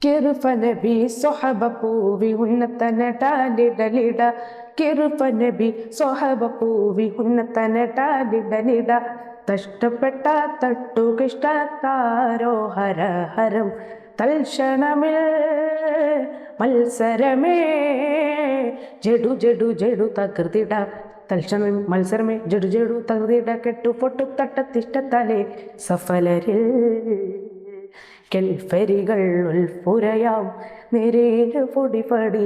കിറുഫനബി സ്വഹബ പൂവി ഉന്നതനടാലിടലിട കിറുഫനബി സ്വഹബ പൂവി ഉന്നതനടാലിടലിട തഷ്ടപ്പെട്ട തട്ടുകിഷ്ടാരോ ഹരഹരം തൽക്ഷണമിൽ മത്സരമേ ജഡു ജഡു ജഡു തകൃതിട തൽക്ഷണം മത്സരമേ ജഡു ജഡു തകൃതിട കെട്ടു പൊട്ടു തട്ടത്തിഷ്ടത്താലേ സഫലരിൽ കെൽഫരികൾ ഉൾപ്പുരയാം നിരേര് പൊടിപടി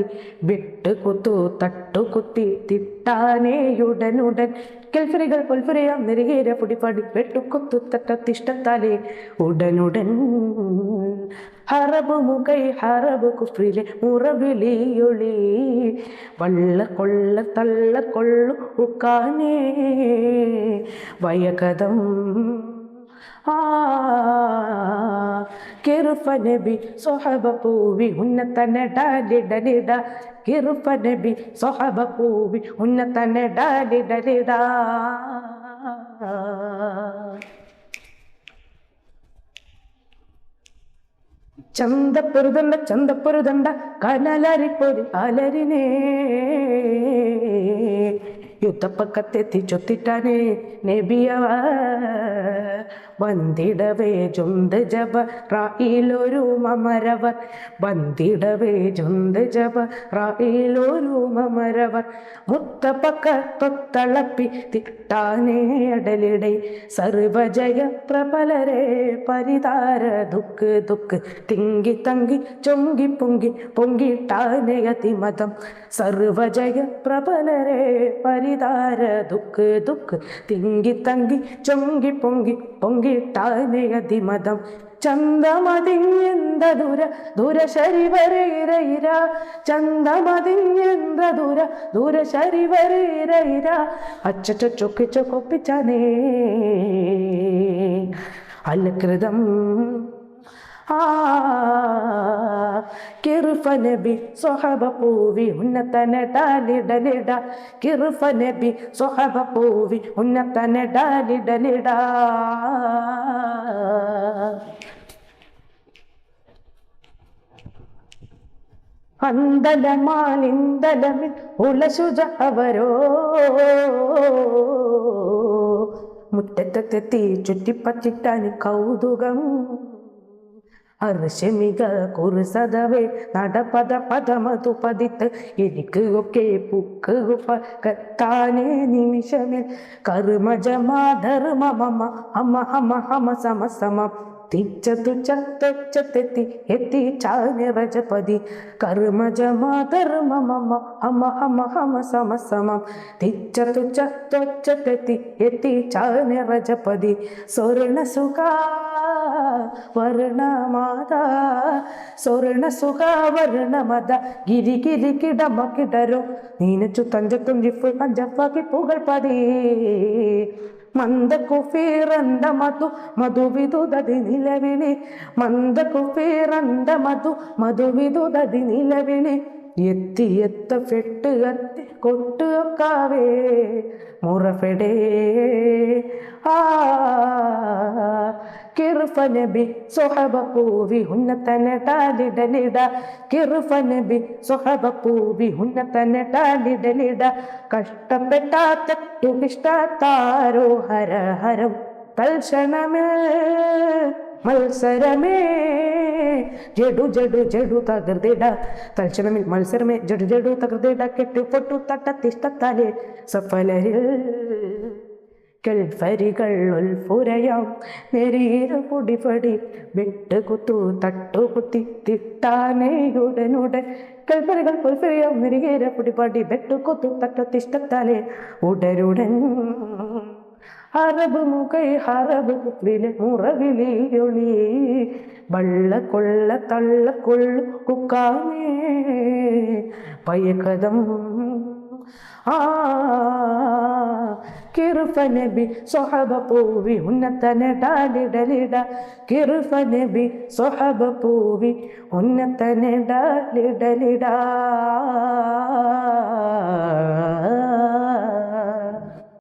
വിട്ടുകുത്തു തട്ടുകുത്തി തിട്ടാനേയുടനുടൻ കെൽഫരികൾ ഉൾപ്പുരയാം നിരേര പൊടിപടി വെട്ടുകുത്തു തട്ടത്തിഷ്ടത്താലേ ഉടനുടൻ ഹറബ് മുകൈ ഹറബ് കുഫ്രിലെ മുറവിളിയൊളി വള്ള കൊള്ള തള്ള കൊള്ളു ഉക്കാനേ വയകദം കിറുഫനബി സ്വഹബ പൂവി ഉന്നതനടാലിടലിട കിറുഫനബി സ്വഹബ പൂവി ഉന്നതനടാലിടലിട ചന്തപ്പൊരുതണ്ട ചന്തപ്പൊരുതണ്ട കനലരിപ്പൊരി അലരിനേ യുദ്ധപ്പക്കത്തെത്തി ചൊത്തിട്ടാനേ നബിയവ വന്ദിടവേ ജുന്ത് ജബ റായിലൊരു മമരവർ വന്ദിടവേ ജുന്ത് ജബ റായിലൊരു മമരവർ മുത്തപ്പക്കത്തൊത്തളപ്പി തിട്ടാനേ അടലിടൈ സർവജയ പ്രബലരെ പരിതാര ദുഃഖ് ദുഃഖ് തിങ്കി തങ്കി ചൊങ്കി പൊങ്കി പൊങ്കിട്ടാനേ അതിമതം സർവജയ പ്രബലരെ പരിതാര ദുഃഖ് ദുഃഖ് തിങ്കി തങ്കി ചൊങ്കി പൊങ്കി പൊങ്കിട്ടാനേ അതിമതം ചന്തമതിഞ്ഞെന്ത ദൂര ദൂര ശരിവരേര ചന്തമതിഞ്ഞെന്ത ദൂര ദൂര ശരിവരേര അച്ചച്ച ചൊക്കിച്ച കൊപ്പിച്ചാനേ അലകൃതം കിറുഫനബി സ്വഹബ പൂവി ഉന്നതനടാലിടലിട കിറുഫനബി സ്വഹബ പൂവി ഉന്നതനടാലിടലിട അന്തലമാലിന്തലമിൽ ഉളശുജ അവരോ മുറ്റത്തെത്തി ചുറ്റിപ്പറ്റിട്ടാൻ കൗതുകം അർശമിക കുറുസതവേ നടപദ പദമതു പതിത്ത് എനിക്ക് ഒക്കെ പുക്ക് കത്താനേ നിമിഷമേ കർമ്മജമാധർമ്മ മമ ഹമ ഹമ ഹമ സമ സമം തിച്ചതുച്ചത്തെത്തി എത്തി ചാന രജപതി കർമ്മജമാധർമ്മ മമ ഹമ ഹമ ഹമ സമ സമം തിച്ചതുച്ചത്തെത്തി എത്തി ചാന രജപതി സ്വർണ സുഖ വർണ്ണമാത സ്വർണ സുഖ വർണ്ണമത ഗിരി ഗിരി കിടമ കിടരോ നീനച്ചു തഞ്ചത്തും ജിഫ് പഞ്ചപ്പാക്കി പുകൾ പതി മന്ദ കുഫീറന്ത മധു മധുവിതുദതി നിലവിനെ മന്ദ കുഫീറന്ത മധു മധുവിതുദതി നിലവിനെ എത്തി എത്ത ഫെട്ട് അത്തി കൊട്ട് ഒക്കാവേ മുറഫെടേ കിറുഫനബി സ്വഹബ പൂവി ഉന്നതനടാലിടലിട കിറുഫനബി സ്വഹബ പൂവി ഉന്നതനടാലിടലിട കഷ്ടപ്പെട്ട തട്ടുകിഷ്ടാരോ ഹരഹരം തൽക്ഷണമേ മത്സരമേ ജഡു ജഡു ജഡു തകൃതിട തൽക്ഷണമിൽ മത്സരമേ ജഡു ജഡു തകൃതിട കെട്ടു പൊട്ടു തട്ടത്തിഷ്ടത്താലേ സഫലരിൽ കെൽഫരികൾ ഉൾപ്പുരയാം നെരീര പൊടിപടി വിട്ടുകുത്തു തട്ടുകുത്തി തിട്ടാനേയുടനുടൻ കെൽഫരികൾ ഉൾപ്പുരയാം നെരീര പൊടിപടി വെട്ടുകുത്തു തട്ടത്തിഷ്ടത്താലേ ഉടനുടൻ ഹറബ് മുകൈ ഹറബ് കുഫ്രിലെ മുറവിളിയൊളി വള്ള കൊള്ള തള്ള കൊള്ളു കുക്കാനേ പയകദം കിറുഫനബി സ്വഹബ പൂവി ഉന്നതനടാലിടലിട കിറുഫനബി സ്വഹബ പൂവി ഉന്നതനടാലിടലിട